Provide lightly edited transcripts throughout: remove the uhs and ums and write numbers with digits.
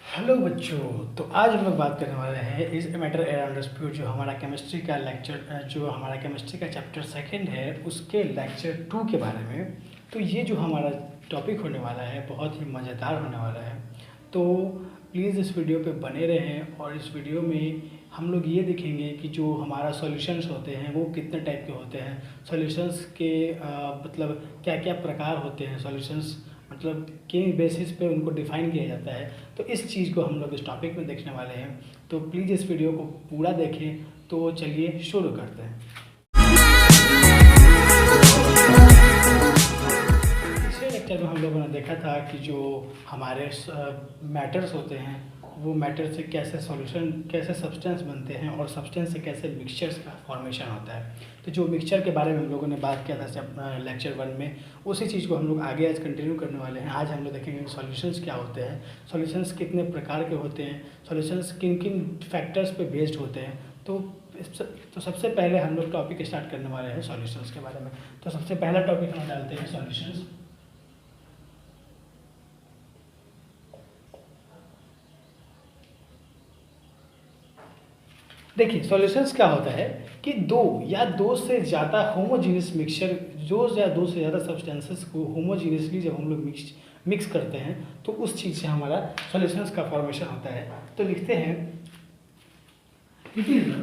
Hello बच्चों। तो आज हम लोग बात करने वाले हैं इस मैटर अराउंड डिस्प्यूट जो हमारा केमिस्ट्री का लेक्चर जो हमारा केमिस्ट्री का चैप्टर सेकंड है उसके लेक्चर 2 के बारे में। तो ये जो हमारा टॉपिक होने वाला है बहुत ही मज़ेदार होने वाला है। तो प्लीज़ इस वीडियो पे बने रहें और इस वीडियो में हम लोग ये देखेंगे कि जो हमारा सॉल्यूशंस होते हैं वो कितने टाइप के होते हैं। सॉल्यूशंस के मतलब क्या क्या प्रकार होते हैं सॉल्यूशंस मतलब किन बेसिस पे उनको डिफ़ाइन किया जाता है। तो इस चीज़ को हम लोग इस टॉपिक में देखने वाले हैं। तो प्लीज़ इस वीडियो को पूरा देखें। तो चलिए शुरू करते हैं। पिछले लेक्चर में हम लोगों ने देखा था कि जो हमारे मैटर्स होते हैं वो मैटर से कैसे सॉल्यूशन कैसे सब्सटेंस बनते हैं और सब्सटेंस से कैसे मिक्सचर्स का फॉर्मेशन होता है। तो जो मिक्सचर के बारे में हम लोगों ने बात किया था लेक्चर 1 में, उसी चीज़ को हम लोग आगे आज कंटिन्यू करने वाले हैं। आज हम लोग देखेंगे कि सॉल्यूशंस क्या होते हैं, सॉल्यूशंस कितने प्रकार के होते हैं, सॉल्यूशंस किन किन फैक्टर्स पे बेस्ड होते हैं। तो सबसे पहले हम लोग टॉपिक स्टार्ट करने वाले हैं सॉल्यूशंस के बारे में। तो सबसे पहला टॉपिक हम डालते हैं सॉल्यूशंस। देखिए सॉल्यूशंस क्या होता है कि दो या दो से ज़्यादा होमोजीनियस मिक्सचर, दो या दो से ज़्यादा सब्सटेंसेस को होमोजीनियसली जब हम लोग मिक्स करते हैं तो उस चीज़ से हमारा सॉल्यूशंस का फॉर्मेशन होता है। तो लिखते हैं it is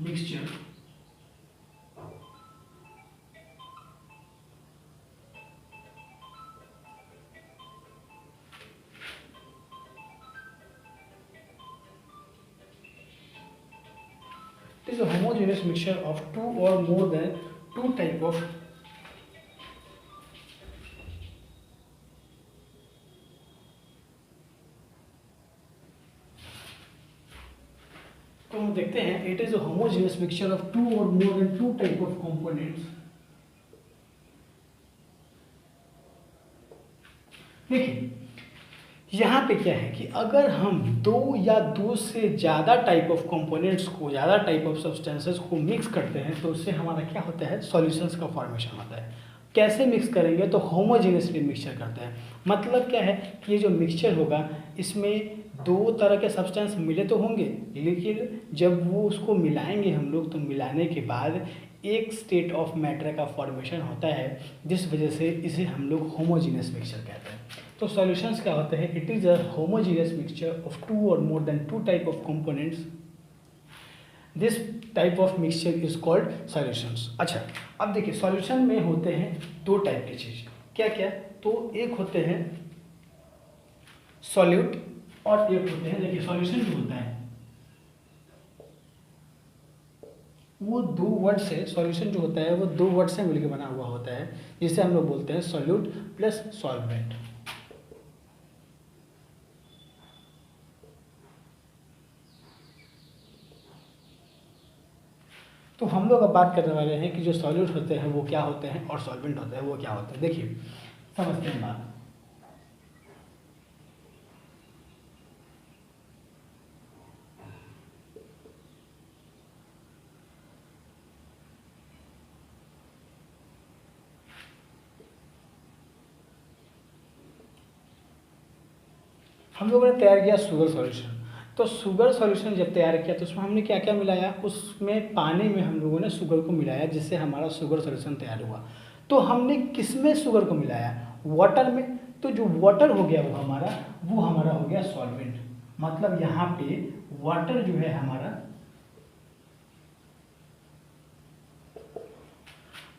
mixture is a homogeneous mixture of two or more than two type of तो हम देखते हैं it is a homogeneous mixture of two और more than two type of components. देखिए यहाँ पे क्या है कि अगर हम दो या दो से ज़्यादा टाइप ऑफ कंपोनेंट्स को, ज़्यादा टाइप ऑफ सब्सटेंसेस को मिक्स करते हैं तो उससे हमारा क्या होता है, सॉल्यूशंस का फॉर्मेशन होता है। कैसे मिक्स करेंगे तो होमोजेनियसली मिक्सचर करते हैं। मतलब क्या है कि ये जो मिक्सचर होगा इसमें दो तरह के सब्सटेंस मिले तो होंगे, लेकिन जब वो उसको मिलाएंगे हम लोग तो मिलाने के बाद एक स्टेट ऑफ मैटर का फॉर्मेशन होता है, जिस वजह से इसे हम लोग होमोजीनियस मिक्सचर कहते हैं। तो सॉल्यूशंस क्या होते हैं, it is a homogeneous mixture of two और more than two type of components. This type of mixture is called solutions. अच्छा अब देखिए सॉल्यूशन में होते हैं दो टाइप की चीज़, क्या क्या, तो एक होते हैं सॉल्यूट और एक होते हैं, देखिए सॉल्यूशन जो होता है वो दो वर्ड से, सॉल्यूशन जो होता है वो दो वर्ड से मिलकर बना हुआ होता है, जिसे हम लोग बोलते हैं सॉल्यूट प्लस सॉल्वेंट। तो हम लोग अब बात करने वाले हैं कि जो सॉल्यूट होते हैं वो क्या होते हैं और सॉल्वेंट होते हैं वो क्या होते हैं। देखिए समझते हैं बात। हम लोगों ने तैयार किया शुगर सॉल्यूशन। तो शुगर सॉल्यूशन जब तैयार किया तो उसमें हमने क्या क्या मिलाया, उसमें पानी में हम लोगों ने शुगर को मिलाया जिससे हमारा शुगर सॉल्यूशन तैयार हुआ। तो हमने किस में शुगर को मिलाया, वाटर में। तो जो वाटर हो गया वो हमारा हो गया सॉल्वेंट। मतलब यहाँ पे वाटर जो है हमारा,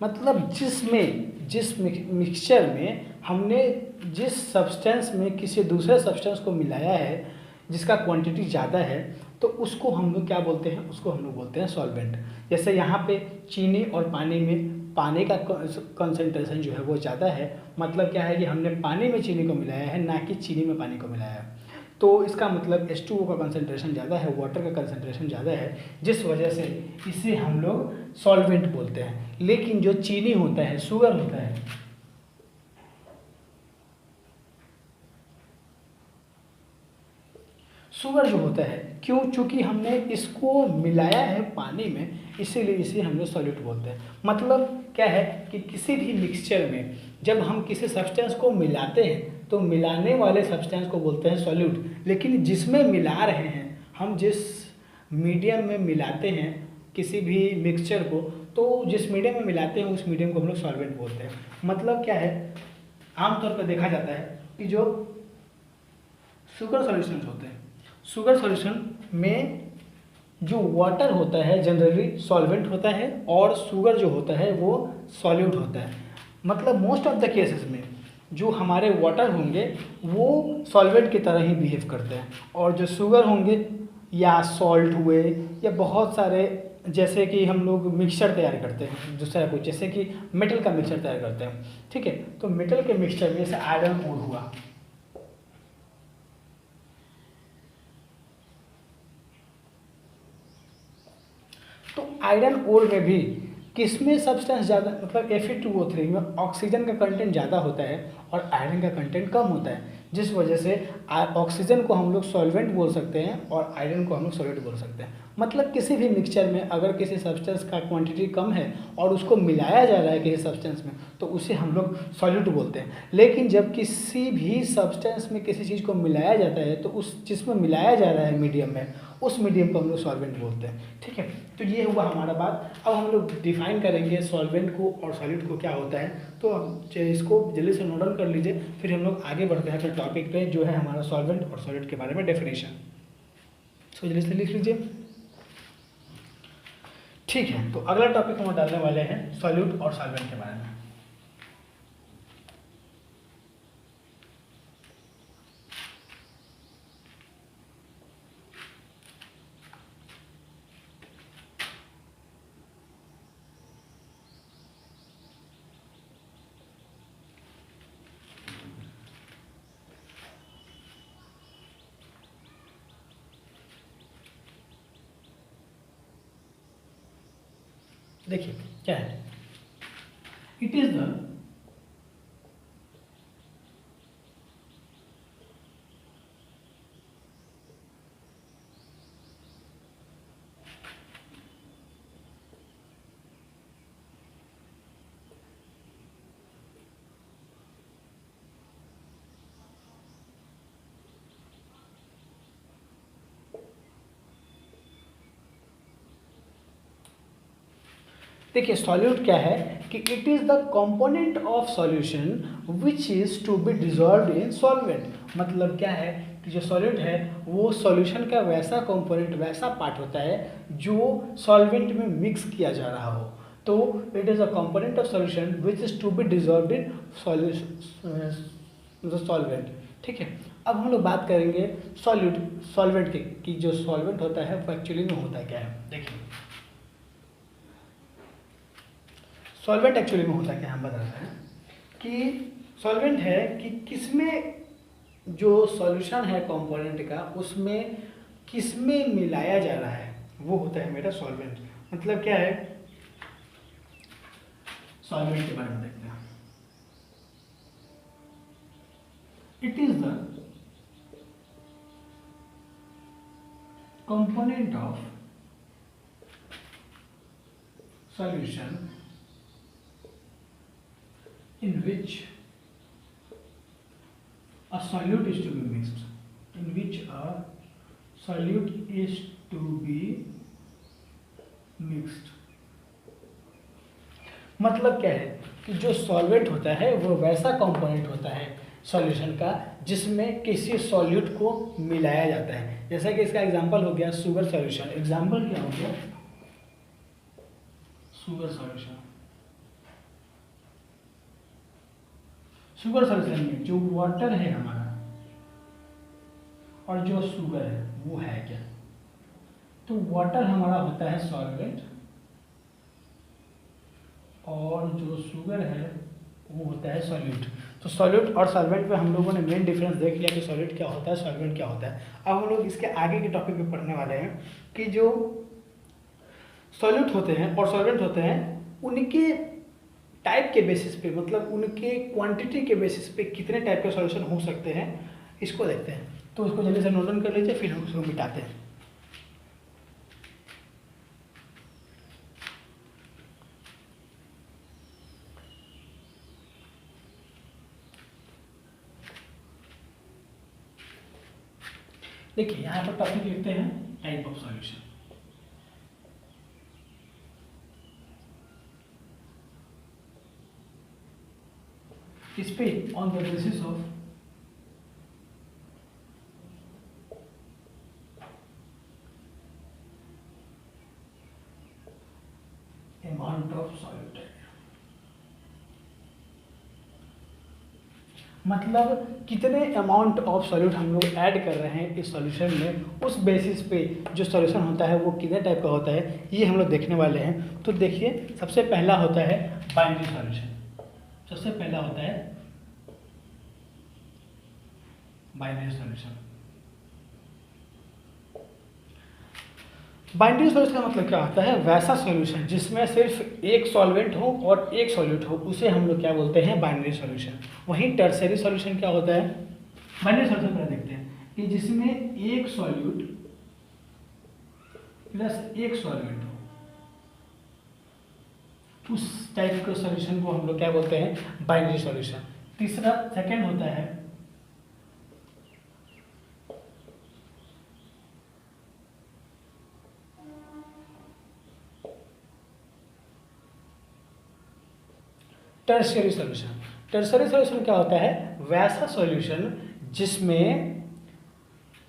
मतलब जिस मिक्सचर में हमने जिस सब्सटेंस में किसी दूसरे सब्सटेंस को मिलाया है जिसका क्वांटिटी ज़्यादा है तो उसको हम लोग क्या बोलते हैं, उसको हम लोग बोलते हैं सॉल्वेंट। जैसे यहाँ पे चीनी और पानी में पानी का कंसंट्रेशन जो है वो ज़्यादा है। मतलब क्या है कि हमने पानी में चीनी को मिलाया है ना कि चीनी में पानी को मिलाया है। तो इसका मतलब H2O का कंसंट्रेशन ज़्यादा है, वाटर का कंसंट्रेशन ज़्यादा है, जिस वजह से इसे हम लोग सॉल्वेंट बोलते हैं। लेकिन जो चीनी होता है, शुगर होता है, शुगर जो होता है, क्यों? चूँकि हमने इसको मिलाया है पानी में, इसीलिए इसे हम लोग सॉल्यूट बोलते हैं। मतलब क्या है कि किसी भी मिक्सचर में जब हम किसी सब्सटेंस को मिलाते हैं तो मिलाने वाले सब्सटेंस को बोलते हैं सॉल्यूट, लेकिन जिसमें मिला रहे हैं, हम जिस मीडियम में मिलाते हैं किसी भी मिक्सचर को, तो जिस मीडियम में मिलाते हैं उस मीडियम को हम लोग सॉल्वेंट बोलते हैं। मतलब क्या है, आमतौर पर देखा जाता है कि जो शुगर सॉल्यूशन होते हैं, शुगर सॉल्यूशन में जो वाटर होता है जनरली सॉल्वेंट होता है और शुगर जो होता है वो सॉल्यूट होता है। मतलब मोस्ट ऑफ द केसेस में जो हमारे वाटर होंगे वो सॉल्वेंट की तरह ही बिहेव करते हैं, और जो शुगर होंगे या सॉल्ट हुए या बहुत सारे, जैसे कि हम लोग मिक्सचर तैयार करते हैं दूसरा कुछ, जैसे कि मेटल का मिक्सचर तैयार करते हैं, ठीक है, तो मेटल के मिक्सचर में जैसे आयरन ओर हुआ, तो आयरन ओर में भी किसमें सब्सटेंस ज़्यादा, मतलब Fe2O3 में ऑक्सीजन का कंटेंट ज़्यादा होता है और आयरन का कंटेंट कम होता है, जिस वजह से ऑक्सीजन को हम लोग सॉल्वेंट बोल सकते हैं और आयरन को हम लोग सॉल्वेंट बोल सकते हैं। मतलब किसी भी मिक्सचर में अगर किसी सब्सटेंस का क्वांटिटी कम है और उसको मिलाया जा रहा है किसी सब्सटेंस में, तो उसे हम लोग सॉल्यूट बोलते हैं। लेकिन जब किसी भी सब्सटेंस में किसी चीज़ को मिलाया जाता है तो उस जिसमें मिलाया जा रहा है मीडियम में, उस मीडियम को हम लोग सॉल्वेंट बोलते हैं, ठीक है। तो ये हुआ हमारा बात। अब हम लोग डिफाइन करेंगे सॉल्वेंट को और सॉल्यूट को क्या होता है, तो आप इसको जल्दी से नोट डाउन कर लीजिए, फिर हम लोग आगे बढ़ते हैं अपने टॉपिक पे जो है हमारा सॉल्वेंट और सॉल्यूट के बारे में डेफिनेशन। सो जल्दी से लिख लीजिए, ठीक है। तो अगला टॉपिक हम डालने वाले हैं सॉल्यूट और सॉल्वेंट के बारे में। देखिए क्या है, इट इज द देखिए सॉल्यूट क्या है कि it is the component of solution which is to be dissolve in solvent. मतलब क्या है कि जो सॉल्यूट है वो सॉल्यूशन का वैसा कंपोनेंट, वैसा पार्ट होता है जो सॉल्वेंट में मिक्स किया जा रहा हो। तो it is a component of solution which is to be dissolve in solvent, ठीक है। अब हम लोग बात करेंगे सॉल्वेंट की कि जो सॉल्वेंट होता है वो एक्चुअली में होता क्या है। देखिए सॉल्वेंट एक्चुअली में होता क्या, हम बता रहे हैं कि सॉल्वेंट है कि किसमें जो सॉल्यूशन है कंपोनेंट का उसमें किसमें मिलाया जा रहा है वो होता है मेरा सॉल्वेंट। मतलब क्या है, सॉल्वेंट के बारे में देखते हैं। It is the component of solution in which a solute is to be mixed, in which a solute is to be mixed। मतलब क्या है कि जो सॉल्वेंट होता है वो वैसा कंपोनेंट होता है सॉल्यूशन का जिसमें किसी सॉल्यूट को मिलाया जाता है। जैसा कि इसका एग्जांपल हो गया शुगर सॉल्यूशन। एग्जांपल क्या हो गया, शुगर सॉल्यूशन। शुगर सॉल्यूशन में जो वाटर है हमारा और जो शुगर है वो है क्या, तो वाटर हमारा होता है सॉल्वेंट और जो शुगर है वो होता है सॉल्यूट। तो सॉल्यूट और सॉल्वेंट पे हम लोगों ने मेन डिफरेंस देख लिया कि सॉल्यूट क्या होता है, सॉल्वेंट क्या होता है। अब हम लोग इसके आगे के टॉपिक पे पढ़ने वाले हैं कि जो सॉल्यूट होते हैं और सॉल्वेंट होते हैं उनके टाइप के बेसिस पे, मतलब उनके क्वांटिटी के बेसिस पे कितने टाइप के सॉल्यूशन हो सकते हैं इसको देखते हैं। तो उसको जल्दी से नोट डाउन कर लीजिए, फिर हम उसको मिटाते हैं। देखिए यहाँ पर टॉपिक लिखते हैं टाइप ऑफ सॉल्यूशन। इस पे on the basis of amount of solute, मतलब कितने अमाउंट ऑफ सॉल्यूट हम लोग ऐड कर रहे हैं इस सॉल्यूशन में, उस बेसिस पे जो सॉल्यूशन होता है वो कितने टाइप का होता है, ये हम लोग देखने वाले हैं। तो देखिए सबसे पहला होता है बाइनरी सॉल्यूशन। सबसे पहला होता है बाइनरी सॉल्यूशन। बाइनरी सॉल्यूशन का मतलब क्या होता है, वैसा सॉल्यूशन जिसमें सिर्फ एक सॉल्वेंट हो और एक सॉल्यूट हो, उसे हम लोग क्या बोलते हैं, बाइनरी सॉल्यूशन। वहीं टर्शियरी सॉल्यूशन क्या होता है, बाइनरी सॉल्यूशन पर देखते हैं कि जिसमें एक सॉल्यूट प्लस एक सॉल्वेंट हो, उस टाइप के सॉल्यूशन को हम लोग क्या बोलते हैं, बाइनरी सॉल्यूशन। तीसरा सेकंड होता है टर्शियरी सॉल्यूशन। टर्शियरी सॉल्यूशन क्या होता है, वैसा सॉल्यूशन जिसमें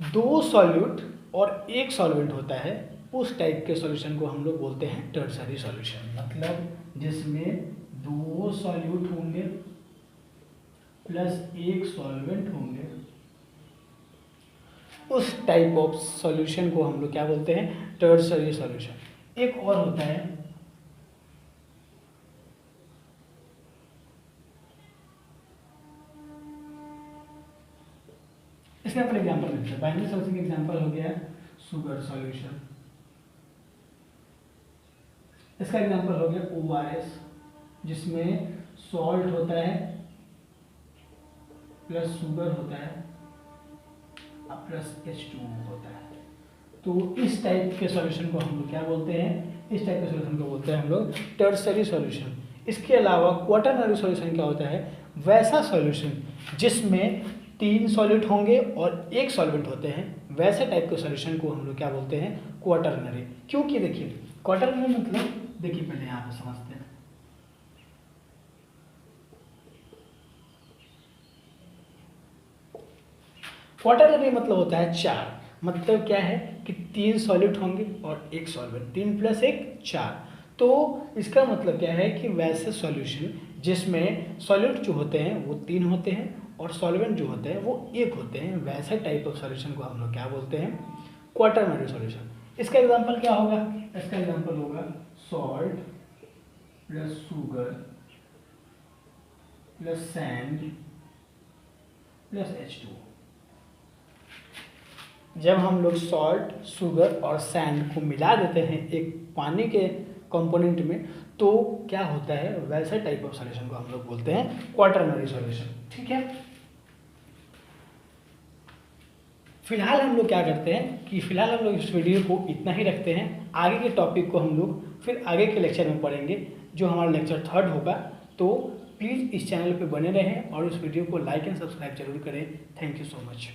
दो सॉल्यूट और एक सॉल्वेंट होता है, उस टाइप के सॉल्यूशन को हम लोग बोलते हैं टर्शियरी सॉल्यूशन। मतलब जिसमें दो सॉल्यूट होंगे प्लस एक सॉल्वेंट होंगे, उस टाइप ऑफ सॉल्यूशन को हम लोग क्या बोलते हैं, टर्शियरी सॉल्यूशन। एक और होता है इसके अपन एग्जांपल लेते हैं। बाइनरी सॉल्यूशन का एग्जांपल हो गया शुगर सॉल्यूशन, इसका एग्जांपल हो गया ORS, जिसमें सॉल्ट होता है प्लस शुगर होता है प्लस H2O होता है। तो इस टाइप के सॉल्यूशन को हम लोग क्या बोलते हैं, इस टाइप के सॉल्यूशन को बोलते हैं हम लोग टर्शियरी सॉल्यूशन। इसके अलावा क्वाटरनरी सॉल्यूशन क्या होता है, वैसा सॉल्यूशन जिसमें तीन सॉल्यूट होंगे और एक सॉल्वेंट होते हैं, वैसे टाइप के सॉल्यूशन को हम लोग क्या बोलते हैं, क्वाटरनरी। क्योंकि देखिए क्वाटरनरी मतलब, देखिए पहले यहाँ पे समझते हैं। क्वाटरनरी मतलब होता है चार। मतलब क्या है कि तीन सॉल्यूट होंगे और एक सॉल्वेंट, तीन प्लस एक चार। तो इसका मतलब क्या है कि वैसे सॉल्यूशन जिसमें सॉल्यूट जो होते हैं वो तीन होते हैं और सॉल्वेंट जो होते हैं वो एक होते हैं, वैसे टाइप ऑफ सॉल्यूशन को हम लोग क्या बोलते हैं, क्वाटरनरी सॉल्यूशन। इसका एग्जांपल क्या होगा, इसका एग्जांपल होगा salt plus sugar plus sand plus H2O। जब हम लोग सॉल्ट, शुगर और सैंड को मिला देते हैं एक पानी के कंपोनेंट में, तो क्या होता है, वैसे टाइप ऑफ सॉल्यूशन को हम लोग बोलते हैं क्वाटरनरी सॉल्यूशन। ठीक है, फिलहाल हम लोग क्या करते हैं कि फिलहाल हम लोग इस वीडियो को इतना ही रखते हैं। आगे के टॉपिक को हम लोग फिर आगे के लेक्चर में पढ़ेंगे, जो हमारा लेक्चर 3rd होगा। तो प्लीज़ इस चैनल पे बने रहें और इस वीडियो को लाइक एंड सब्सक्राइब जरूर करें। Thank you so much.